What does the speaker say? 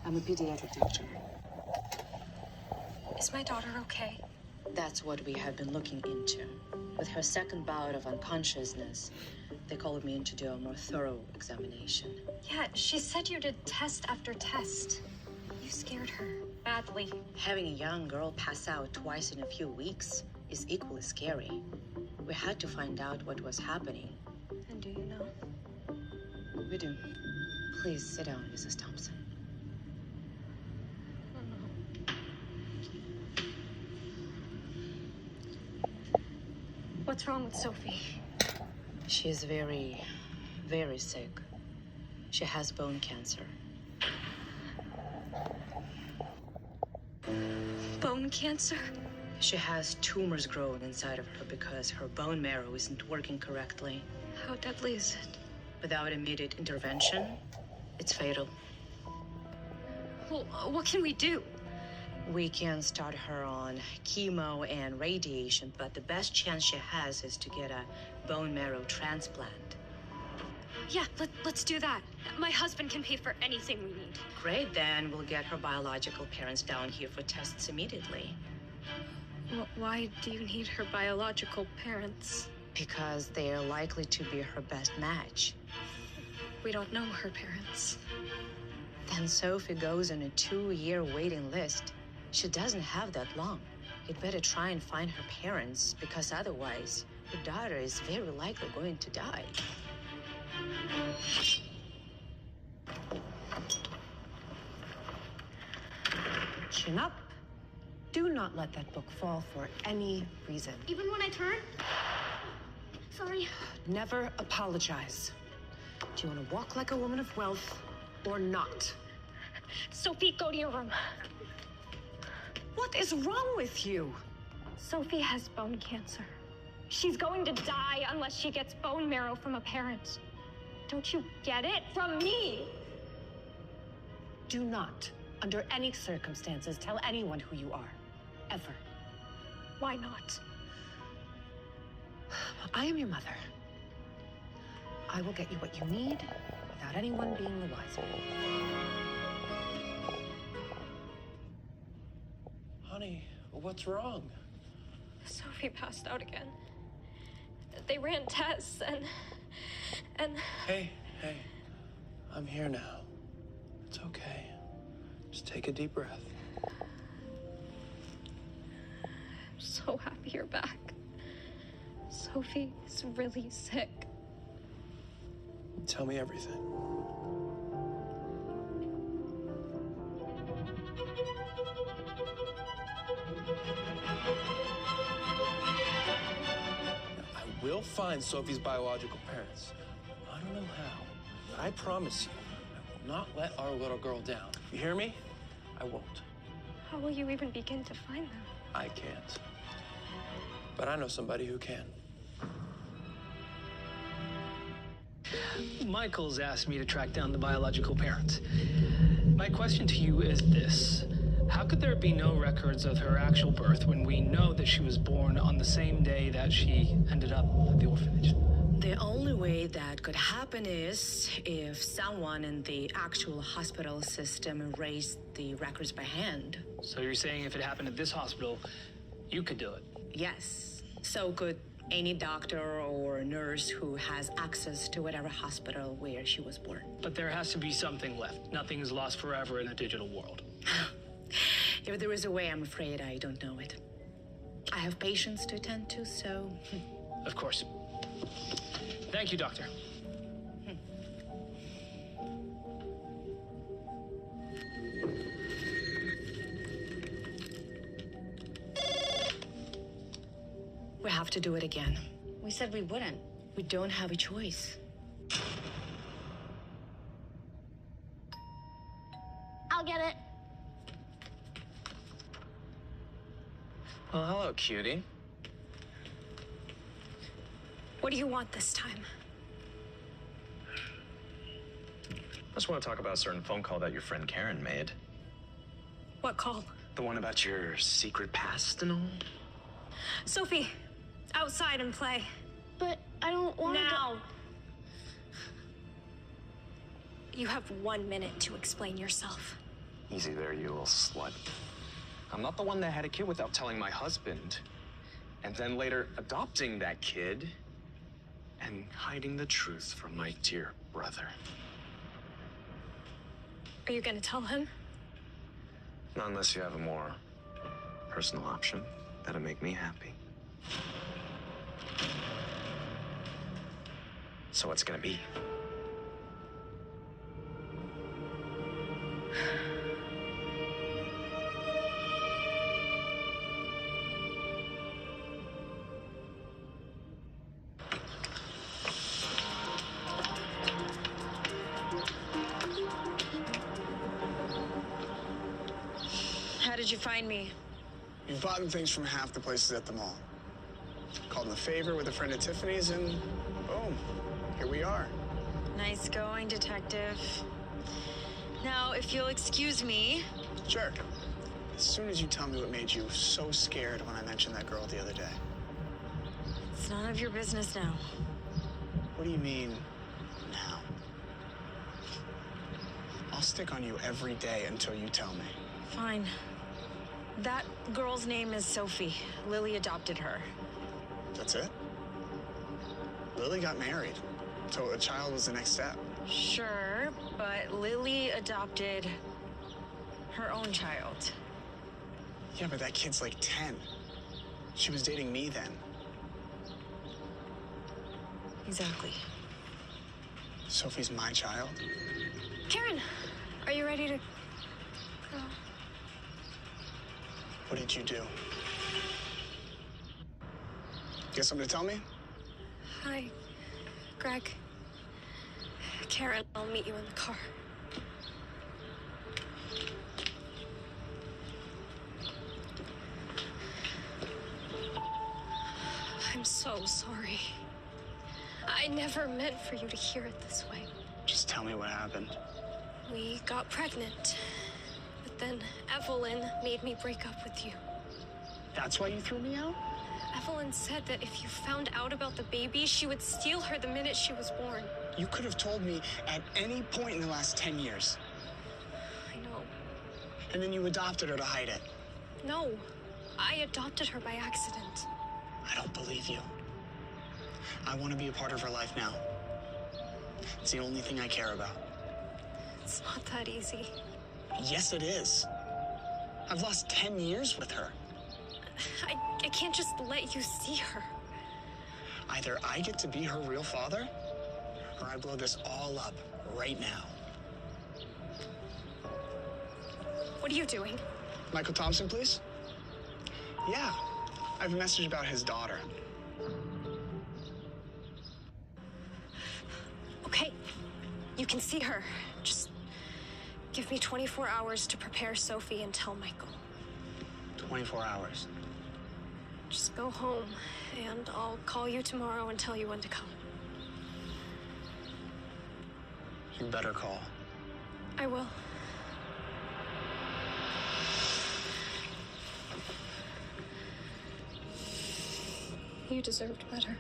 I'm a pediatric doctor. Is my daughter okay? That's what we have been looking into. With her second bout of unconsciousness, they called me in to do a more thorough examination. Yeah, she said you did test after test. You scared her badly. Having a young girl pass out twice in a few weeks is equally scary. We had to find out what was happening. And do you know? We do. Please sit down, Mrs. Thompson. What's wrong with Sophie? She is very, very sick. She has bone cancer. Bone cancer? She has tumors growing inside of her because her bone marrow isn't working correctly. How deadly is it? Without immediate intervention, it's fatal. Well, what can we do? We can start her on chemo and radiation, but the best chance she has is to get a bone marrow transplant. Yeah, let's do that. My husband can pay for anything we need. Great, then we'll get her biological parents down here for tests immediately. Why do you need her biological parents? Because they are likely to be her best match. We don't know her parents. Then Sophie goes on a 2-year waiting list. She doesn't have that long. You'd better try and find her parents, because otherwise, your daughter is very likely going to die. Chin up. Do not let that book fall for any reason. Even when I turn? Sorry. Never apologize. Do you want to walk like a woman of wealth or not? Sophie, go to your room. What is wrong with you? Sophie has bone cancer. She's going to die unless she gets bone marrow from a parent. Don't you get it? From me! Do not, under any circumstances, tell anyone who you are. Ever. Why not? I am your mother. I will get you what you need without anyone being the wiser. Honey, what's wrong? Sophie passed out again. They ran tests and... Hey, I'm here now. It's okay. Just take a deep breath. I'm so happy you're back. Sophie is really sick. Tell me everything. I will find Sophie's biological parents. I don't know how, but I promise you, I will not let our little girl down. You hear me? I won't. How will you even begin to find them? I can't. But I know somebody who can. Michael's asked me to track down the biological parents. My question to you is this. How could there be no records of her actual birth when we know that she was born on the same day that she ended up at the orphanage? The only way that could happen is if someone in the actual hospital system erased the records by hand. So you're saying if it happened at this hospital, you could do it? Yes. So could any doctor or nurse who has access to whatever hospital where she was born. But there has to be something left. Nothing is lost forever in a digital world. If there is a way, I'm afraid I don't know it. I have patients to attend to, so... Of course. Thank you, Doctor. We have to do it again. We said we wouldn't. We don't have a choice. I'll get it. Well, hello, cutie. What do you want this time? I just want to talk about a certain phone call that your friend Karen made. What call? The one about your secret past and all? Sophie, outside and play. But I don't want to Now! You have 1 minute to explain yourself. Easy there, you little slut. I'm not the one that had a kid without telling my husband. And then later adopting that kid and hiding the truth from my dear brother. Are you gonna tell him? Not unless you have a more personal option that'll make me happy. So what's it gonna be? How did you find me? You've bought things from half the places at the mall. Called in a favor with a friend at Tiffany's, and boom, here we are. Nice going, detective. Now, if you'll excuse me. Sure. As soon as you tell me what made you so scared when I mentioned that girl the other day. It's none of your business now. What do you mean, now? I'll stick on you every day until you tell me. Fine. That girl's name is Sophie. Lily adopted her. That's it? Lily got married, so a child was the next step. Sure, but Lily adopted her own child. Yeah, but that kid's like 10. She was dating me then. Exactly. Sophie's my child? Karen, are you ready to go? What did you do? Got something to tell me? Hi, Greg. Karen, I'll meet you in the car. I'm so sorry. I never meant for you to hear it this way. Just tell me what happened. We got pregnant, but then Evelyn made me break up with you. That's why you threw me out? Evelyn said that if you found out about the baby, she would steal her the minute she was born. You could have told me at any point in the last 10 years. I know. And then you adopted her to hide it. No, I adopted her by accident. I don't believe you. I want to be a part of her life now. It's the only thing I care about. It's not that easy. Yes, it is. I've lost 10 years with her. I can't just let you see her. Either I get to be her real father, or I blow this all up right now. What are you doing? Michael Thompson, please? Yeah, I have a message about his daughter. Okay, you can see her. Just give me 24 hours to prepare Sophie and tell Michael. 24 hours. Just go home, and I'll call you tomorrow and tell you when to come. You better call. I will. You deserved better.